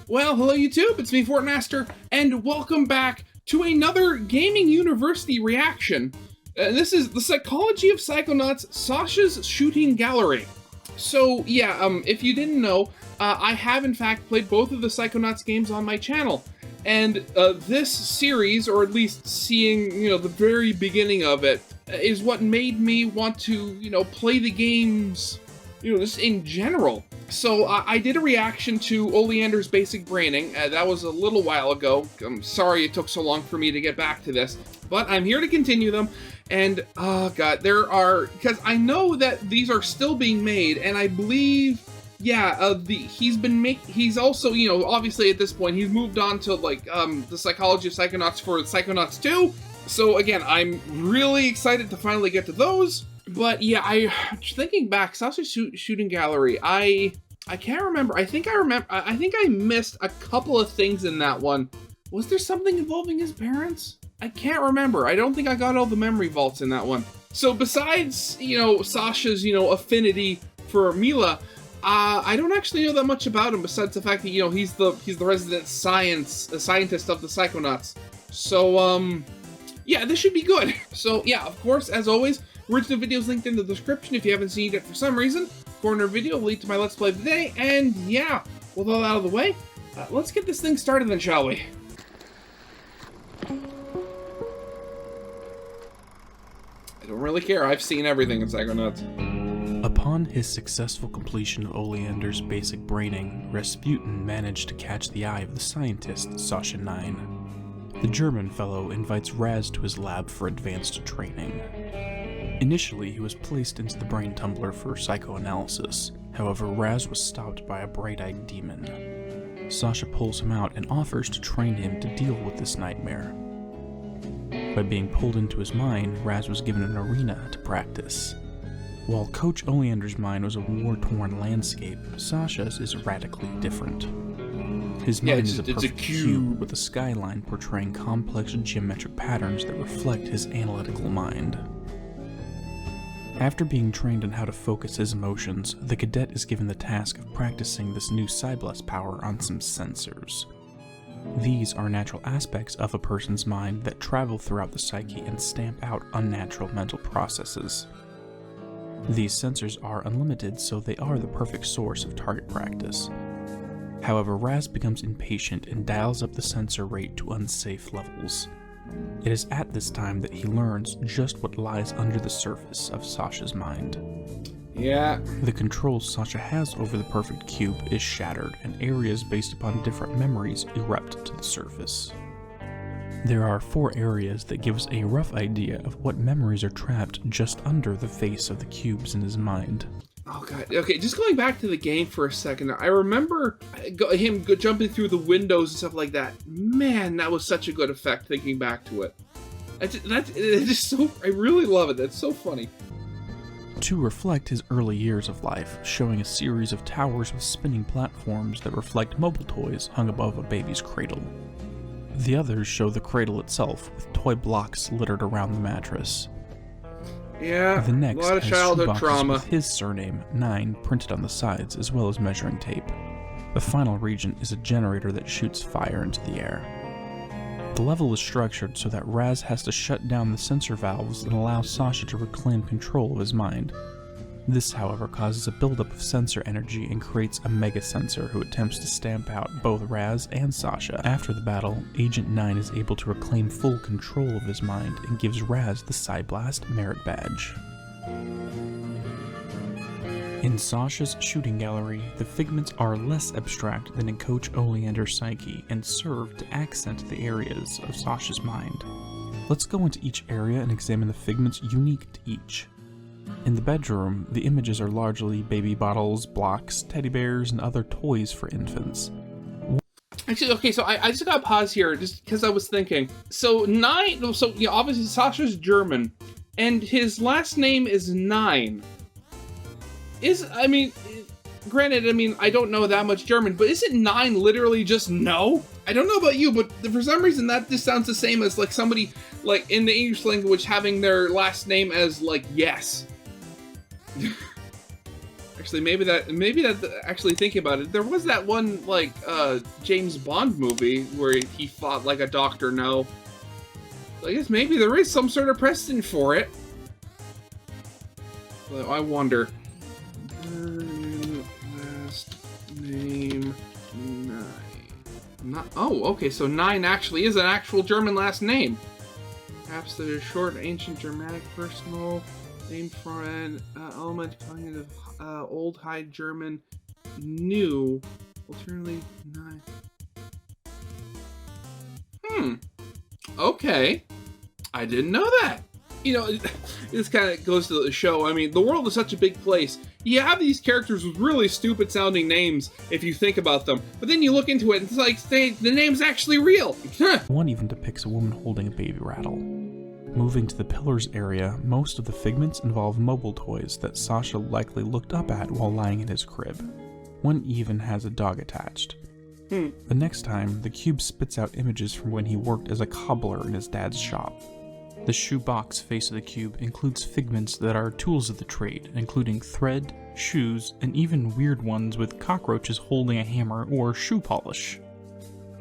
Well, hello YouTube, it's me, Fortmaster, and welcome back to another Gaming University reaction. This is the Psychology of Psychonauts, Sasha's Shooting Gallery. So, yeah, if you didn't know, I have in fact played both of the Psychonauts games on my channel. And this series, or at least seeing, the very beginning of it, is what made me want to, play the games, just in general. So I did a reaction to Oleander's Basic Braining. That was a little while ago. I'm sorry it took so long for me to get back to this, but I'm here to continue them. And oh god, because I know that these are still being made, and I believe, yeah, he's also, obviously at this point he's moved on to the Psychology of Psychonauts for Psychonauts 2. So again, I'm really excited to finally get to those. But yeah, thinking back, Sasha's Shooting Gallery, I can't remember. I think I missed a couple of things in that one. Was there something involving his parents? I can't remember. I don't think I got all the memory vaults in that one. So besides, Sasha's, affinity for Mila, I don't actually know that much about him besides the fact that, he's the resident scientist of the Psychonauts. So, yeah, this should be good. So, yeah, of course, as always, original video is linked in the description if you haven't seen it for some reason. Corner video will lead to my Let's Play of the day, and yeah, with all that out of the way, let's get this thing started then, shall we? I don't really care, I've seen everything in Psychonauts. Upon his successful completion of Oleander's Basic Braining, Rasputin managed to catch the eye of the scientist, Sasha 9. The German fellow invites Raz to his lab for advanced training. Initially, he was placed into the brain tumbler for psychoanalysis. However, Raz was stopped by a bright-eyed demon. Sasha pulls him out and offers to train him to deal with this nightmare. By being pulled into his mind, Raz was given an arena to practice. While Coach Oleander's mind was a war-torn landscape, Sasha's is radically different. His mind is a perfect cube with a skyline portraying complex geometric patterns that reflect his analytical mind. After being trained on how to focus his emotions, the cadet is given the task of practicing this new Psyblast power on some sensors. These are natural aspects of a person's mind that travel throughout the psyche and stamp out unnatural mental processes. These sensors are unlimited, so they are the perfect source of target practice. However, Raz becomes impatient and dials up the sensor rate to unsafe levels. It is at this time that he learns just what lies under the surface of Sasha's mind. Yeah. The control Sasha has over the perfect cube is shattered, and areas based upon different memories erupt to the surface. There are 4 areas that give us a rough idea of what memories are trapped just under the face of the cubes in his mind. Oh god, okay, just going back to the game for a second, I remember him jumping through the windows and stuff like that. Man, that was such a good effect thinking back to it. It's just so, I really love it, that's so funny. To reflect his early years of life, showing a series of towers with spinning platforms that reflect mobile toys hung above a baby's cradle. The others show the cradle itself with toy blocks littered around the mattress. Yeah, the next a lot of childhood trauma. With his surname, 9, printed on the sides, as well as measuring tape. The final region is a generator that shoots fire into the air. The level is structured so that Raz has to shut down the sensor valves and allow Sasha to reclaim control of his mind. This, however, causes a buildup of sensor energy and creates a mega sensor who attempts to stamp out both Raz and Sasha. After the battle, Agent 9 is able to reclaim full control of his mind and gives Raz the Psyblast Merit Badge. In Sasha's Shooting Gallery, the figments are less abstract than in Coach Oleander's psyche and serve to accent the areas of Sasha's mind. Let's go into each area and examine the figments unique to each. In the bedroom, the images are largely baby bottles, blocks, teddy bears, and other toys for infants. Actually, okay, so I just gotta pause here, just because I was thinking. So, obviously Sasha's German, and his last name is 9. Granted, I don't know that much German, but isn't 9 literally just no? I don't know about you, but for some reason that just sounds the same as, somebody, in the English language having their last name as, yes. Actually, maybe that actually thinking about it, there was that one like James Bond movie where he fought like a Dr. No. So I guess maybe there is some sort of precedent for it. So I wonder. Last name 9. Not, oh, okay, so 9 actually is an actual German last name. Perhaps the short ancient Germanic personal name for an element kind of old High German new, alternately 9. Okay. I didn't know that. You know, this kind of goes to the show. I mean, the world is such a big place. You have these characters with really stupid sounding names if you think about them. But then you look into it and it's like, the name's actually real. One even depicts a woman holding a baby rattle. Moving to the Pillars area, most of the figments involve mobile toys that Sasha likely looked up at while lying in his crib. One even has a dog attached. The next time, the cube spits out images from when he worked as a cobbler in his dad's shop. The shoebox face of the cube includes figments that are tools of the trade, including thread, shoes, and even weird ones with cockroaches holding a hammer or shoe polish.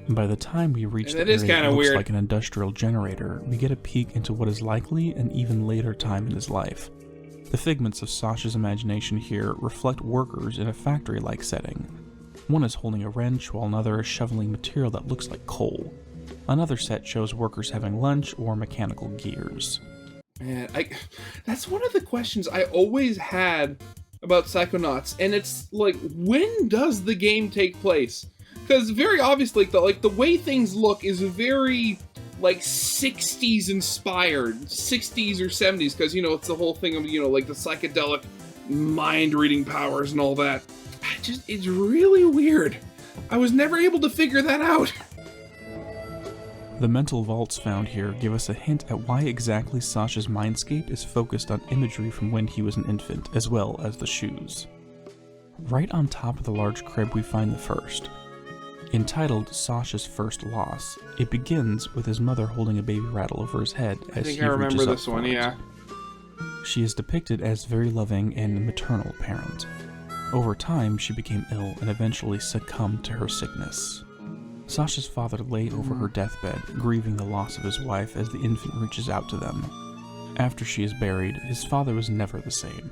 By the time we reach the area that looks like an industrial generator, we get a peek into what is likely an even later time in his life. The figments of Sasha's imagination here reflect workers in a factory-like setting. One is holding a wrench while another is shoveling material that looks like coal. Another set shows workers having lunch or mechanical gears. Man, that's one of the questions I always had about Psychonauts, and it's like, when does the game take place? Because very obviously, the way things look is very, like, 60s inspired, 60s or 70s, because, you know, it's the whole thing of, you know, like, the psychedelic mind-reading powers and all that. It's really weird. I was never able to figure that out. The mental vaults found here give us a hint at why exactly Sasha's mindscape is focused on imagery from when he was an infant, as well as the shoes. Right on top of the large crib we find the first. Entitled Sasha's First Loss, it begins with his mother holding a baby rattle over his head as he reaches up for it. I think I remember this one, yeah. She is depicted as very loving and maternal parent. Over time, she became ill and eventually succumbed to her sickness. Sasha's father lay over her deathbed, grieving the loss of his wife as the infant reaches out to them. After she is buried, his father was never the same.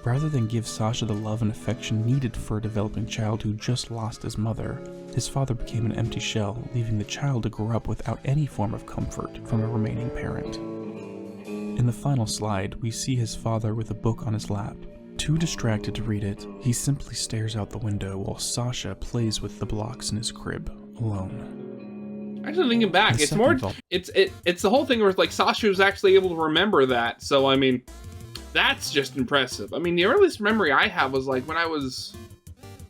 Rather than give Sasha the love and affection needed for a developing child who just lost his mother, his father became an empty shell, leaving the child to grow up without any form of comfort from a remaining parent. In the final slide, we see his father with a book on his lap. Too distracted to read it, he simply stares out the window while Sasha plays with the blocks in his crib, alone. Actually, thinking back, it's the whole thing where it's like Sasha was actually able to remember that, so I mean, that's just impressive. I mean, the earliest memory I have was like when I was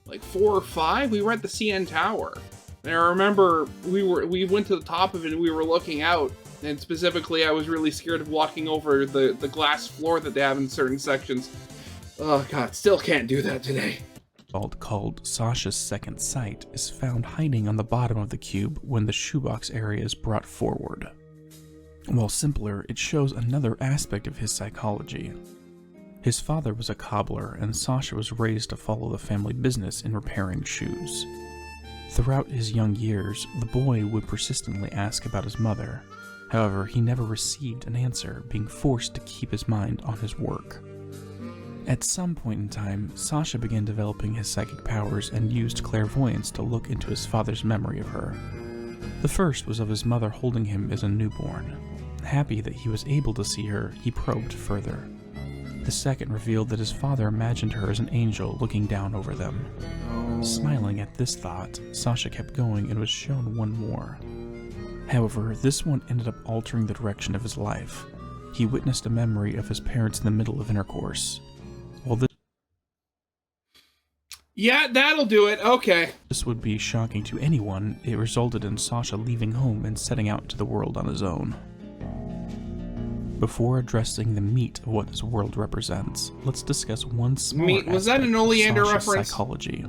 like 4 or 5, we were at the CN Tower. And I remember we went to the top of it and we were looking out, and specifically I was really scared of walking over the glass floor that they have in certain sections. Oh god, still can't do that today. Vault called Sasha's Second Sight is found hiding on the bottom of the cube when the shoebox area is brought forward. While simpler, it shows another aspect of his psychology. His father was a cobbler, and Sasha was raised to follow the family business in repairing shoes. Throughout his young years, the boy would persistently ask about his mother. However, he never received an answer, being forced to keep his mind on his work. At some point in time, Sasha began developing his psychic powers and used clairvoyance to look into his father's memory of her. The first was of his mother holding him as a newborn. Happy that he was able to see her, he probed further. The second revealed that his father imagined her as an angel looking down over them. Smiling at this thought, Sasha kept going and was shown one more. However, this one ended up altering the direction of his life. He witnessed a memory of his parents in the middle of intercourse. While yeah, that'll do it. Okay. This would be shocking to anyone. It resulted in Sasha leaving home and setting out into the world on his own. Before addressing the meat of what this world represents, let's discuss one small meat. Was that an Oleander reference? Psychology.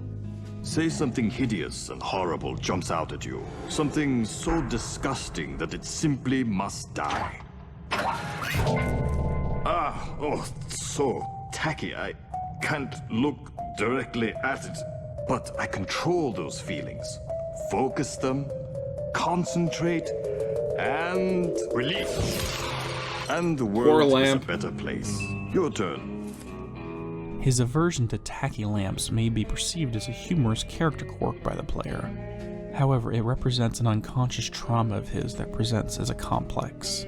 Say something hideous and horrible jumps out at you. Something so disgusting that it simply must die. Oh, so tacky. I can't look directly at it. But I control those feelings, focus them, concentrate, and release. And the world is a better place. Your turn. His aversion to tacky lamps may be perceived as a humorous character quirk by the player. However, it represents an unconscious trauma of his that presents as a complex.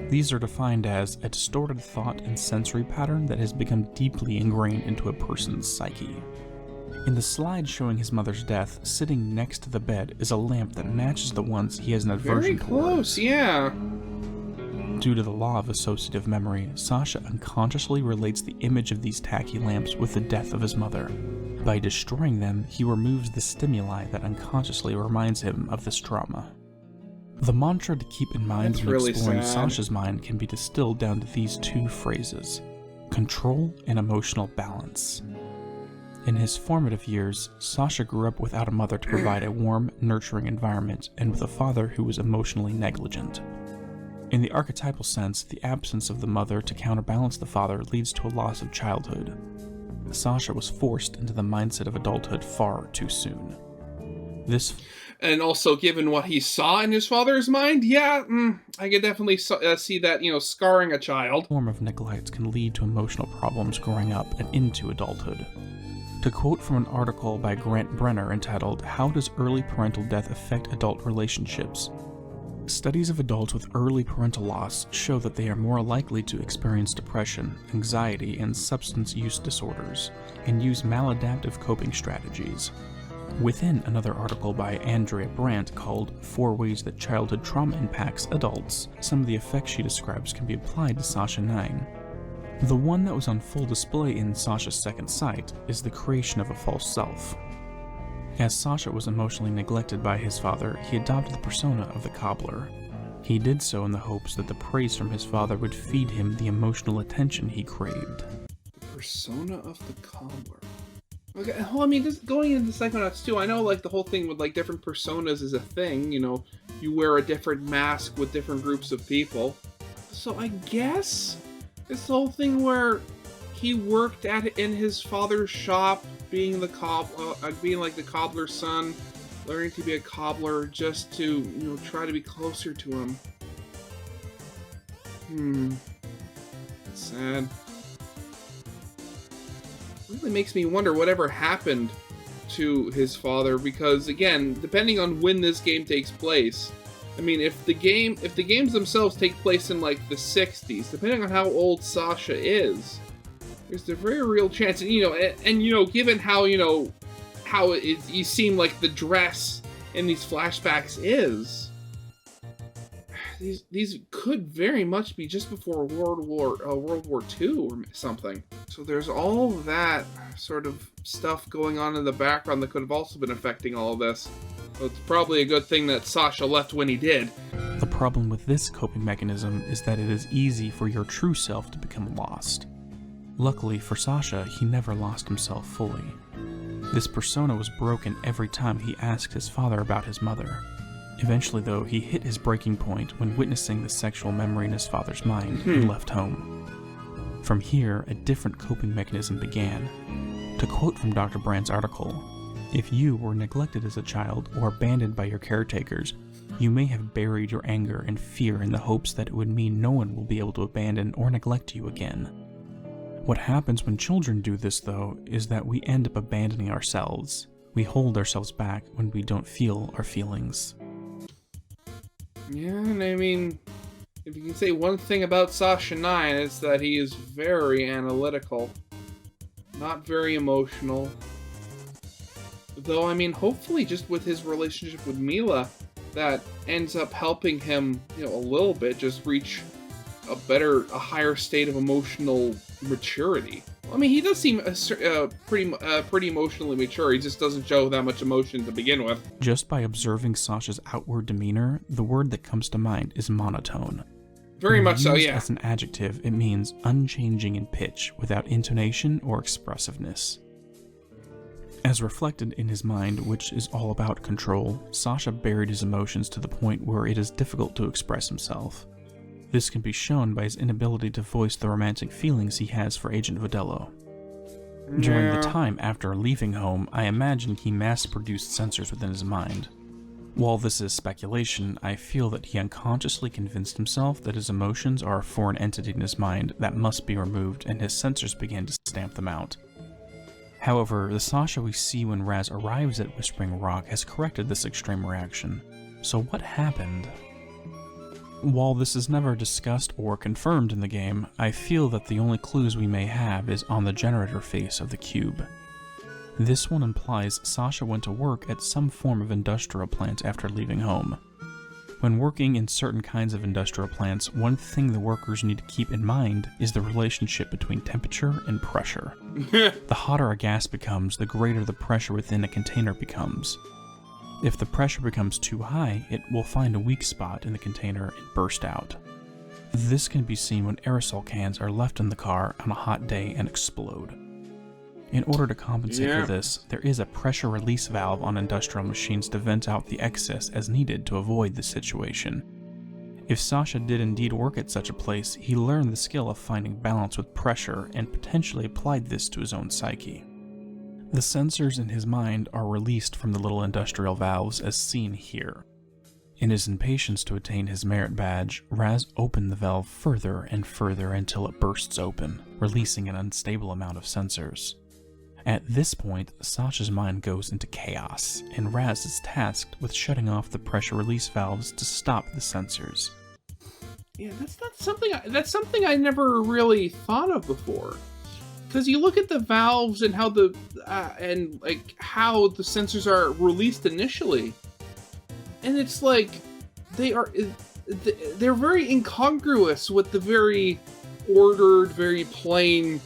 These are defined as a distorted thought and sensory pattern that has become deeply ingrained into a person's psyche. In the slide showing his mother's death, sitting next to the bed is a lamp that matches the ones he has an aversion Very close, yeah. Due to the law of associative memory, Sasha unconsciously relates the image of these tacky lamps with the death of his mother. By destroying them, he removes the stimuli that unconsciously reminds him of this trauma. The mantra to keep in mind when really exploring sad. Sasha's mind can be distilled down to these two phrases: control and emotional balance. In his formative years, Sasha grew up without a mother to provide a warm, nurturing environment, and with a father who was emotionally negligent. In the archetypal sense, the absence of the mother to counterbalance the father leads to a loss of childhood. Sasha was forced into the mindset of adulthood far too soon. And also, given what he saw in his father's mind, yeah, I could definitely see that, scarring a child. Form of neglect can lead to emotional problems growing up and into adulthood. To quote from an article by Grant Brenner entitled, "How Does Early Parental Death Affect Adult Relationships?" Studies of adults with early parental loss show that they are more likely to experience depression, anxiety, and substance use disorders, and use maladaptive coping strategies. Within another article by Andrea Brandt called 4 Ways That Childhood Trauma Impacts Adults, some of the effects she describes can be applied to Sasha 9. The one that was on full display in Sasha's second sight is the creation of a false self. As Sasha was emotionally neglected by his father, he adopted the persona of the cobbler. He did so in the hopes that the praise from his father would feed him the emotional attention he craved. The persona of the cobbler. Okay, well, I mean, just going into Psychonauts too, I know, the whole thing with, different personas is a thing, you wear a different mask with different groups of people. So I guess this whole thing where he worked in his father's shop, being the cobbler's son, learning to be a cobbler just to, try to be closer to him. It's sad. It really makes me wonder whatever happened to his father, because again, depending on when this game takes place, I mean, if the games themselves take place in the 60s, depending on how old Sasha is, there's a very real chance, and given how you seem like the dress in these flashbacks is, these could very much be just before World War II or something. So there's all that sort of stuff going on in the background that could have also been affecting all of this. So it's probably a good thing that Sasha left when he did. The problem with this coping mechanism is that it is easy for your true self to become lost. Luckily for Sasha, he never lost himself fully. This persona was broken every time he asked his father about his mother. Eventually, though, he hit his breaking point when witnessing the sexual memory in his father's mind and left home. From here, a different coping mechanism began. To quote from Dr. Brandt's article, "If you were neglected as a child or abandoned by your caretakers, you may have buried your anger and fear in the hopes that it would mean no one will be able to abandon or neglect you again. What happens when children do this, though, is that we end up abandoning ourselves. We hold ourselves back when we don't feel our feelings." Yeah, and I mean, if you can say one thing about Sasha 9, it's that he is very analytical. Not very emotional. Though, I mean, hopefully just with his relationship with Mila, that ends up helping him, a little bit, just reach a higher state of emotional maturity. I mean, he does seem pretty emotionally mature. He just doesn't show that much emotion to begin with. Just by observing Sasha's outward demeanor, the word that comes to mind is monotone. Very much so, yeah. As an adjective, it means unchanging in pitch, without intonation or expressiveness. As reflected in his mind, which is all about control, Sasha buried his emotions to the point where it is difficult to express himself. This can be shown by his inability to voice the romantic feelings he has for Agent Vodello. During the time after leaving home, I imagine he mass-produced sensors within his mind. While this is speculation, I feel that he unconsciously convinced himself that his emotions are a foreign entity in his mind that must be removed, and his sensors began to stamp them out. However, the Sasha we see when Raz arrives at Whispering Rock has corrected this extreme reaction. So what happened? While this is never discussed or confirmed in the game, I feel that the only clues we may have is on the generator face of the cube. This one implies Sasha went to work at some form of industrial plant after leaving home. When working in certain kinds of industrial plants, one thing the workers need to keep in mind is the relationship between temperature and pressure. The hotter a gas becomes, the greater the pressure within a container becomes. If the pressure becomes too high, it will find a weak spot in the container and burst out. This can be seen when aerosol cans are left in the car on a hot day and explode. In order to compensate for this, there is a pressure release valve on industrial machines to vent out the excess as needed to avoid this situation. If Sasha did indeed work at such a place, he learned the skill of finding balance with pressure and potentially applied this to his own psyche. The sensors in his mind are released from the little industrial valves as seen here. In his impatience to attain his merit badge, Raz opened the valve further and further until it bursts open, releasing an unstable amount of sensors. At this point, Sasha's mind goes into chaos, and Raz is tasked with shutting off the pressure release valves to stop the sensors. Yeah, that's something I never really thought of before. Because you look at the valves and how how the sensors are released initially, and it's like they're very incongruous with the very ordered, very plain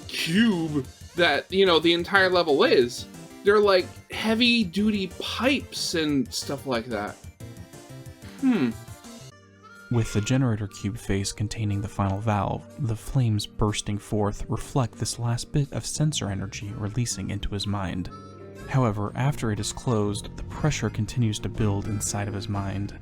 cube that, the entire level is. They're like heavy-duty pipes and stuff like that. With the generator cube face containing the final valve, the flames bursting forth reflect this last bit of sensor energy releasing into his mind. However, after it is closed, the pressure continues to build inside of his mind.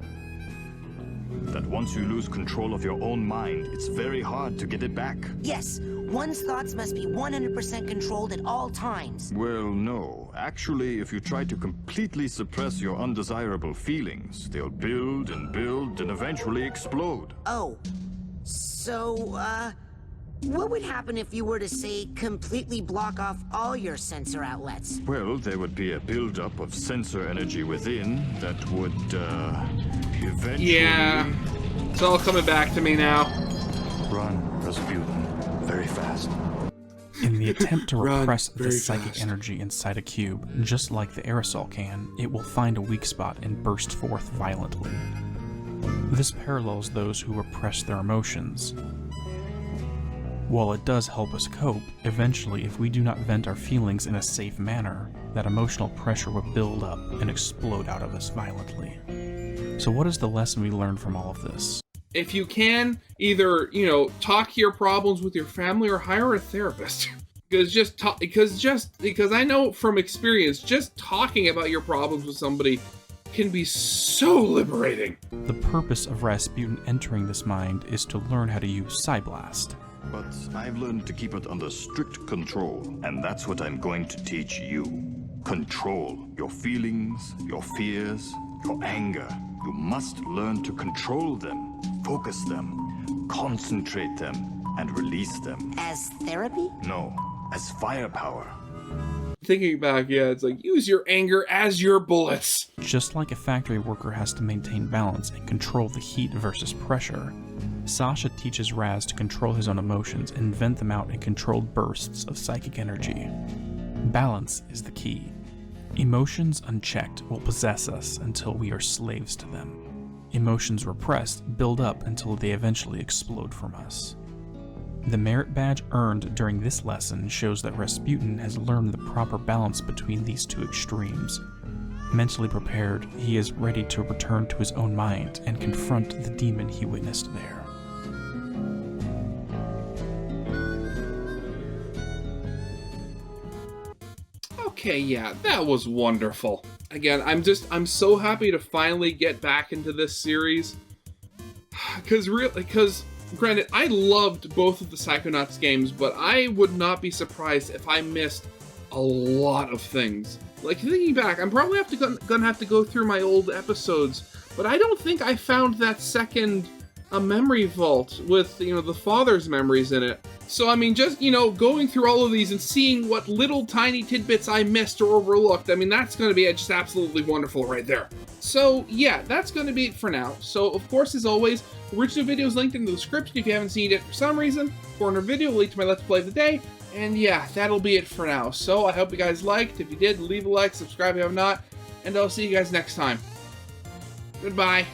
That once you lose control of your own mind, it's very hard to get it back. Yes, one's thoughts must be 100% controlled at all times. Well, no. Actually, if you try to completely suppress your undesirable feelings, they'll build and eventually explode. Oh, so, what would happen if you were to, say, completely block off all your sensor outlets? Well, there would be a buildup of sensor energy within that would, eventually... Yeah, it's all coming back to me now. Run, Rasputin. Very fast. In the attempt to repress the psychic energy inside a cube, just like the aerosol can, it will find a weak spot and burst forth violently. This parallels those who repress their emotions. While it does help us cope, eventually if we do not vent our feelings in a safe manner, that emotional pressure will build up and explode out of us violently. So what is the lesson we learned from all of this? If you can, either, talk your problems with your family or hire a therapist. Because I know from experience, just talking about your problems with somebody can be so liberating. The purpose of Rasputin entering this mind is to learn how to use Psyblast. But I've learned to keep it under strict control, and that's what I'm going to teach you. Control your feelings, your fears, your anger. You must learn to control them, focus them, concentrate them, and release them. As therapy? No, as firepower. Thinking back, it's like, use your anger as your bullets. Just like a factory worker has to maintain balance and control the heat versus pressure, Sasha teaches Raz to control his own emotions and vent them out in controlled bursts of psychic energy. Balance is the key. Emotions unchecked will possess us until we are slaves to them. Emotions repressed build up until they eventually explode from us. The merit badge earned during this lesson shows that Rasputin has learned the proper balance between these two extremes. Mentally prepared, he is ready to return to his own mind and confront the demon he witnessed there. Okay, yeah, that was wonderful. Again, I'm so happy to finally get back into this series. Because Granted, I loved both of the Psychonauts games, but I would not be surprised if I missed a lot of things. Like, thinking back, I'm probably gonna have to go through my old episodes, but I don't think I found that second memory vault with, you know, the father's memories in it. So, I mean, just, you know, going through all of these and seeing what little tiny tidbits I missed or overlooked, I mean, that's going to be just absolutely wonderful right there. So, yeah, that's going to be it for now. So, of course, as always, the original video is linked in the description if you haven't seen it for some reason. Corner video will lead to my Let's Play of the day. And yeah, that'll be it for now. So, I hope you guys liked. If you did, leave a like, subscribe if you have not, and I'll see you guys next time. Goodbye.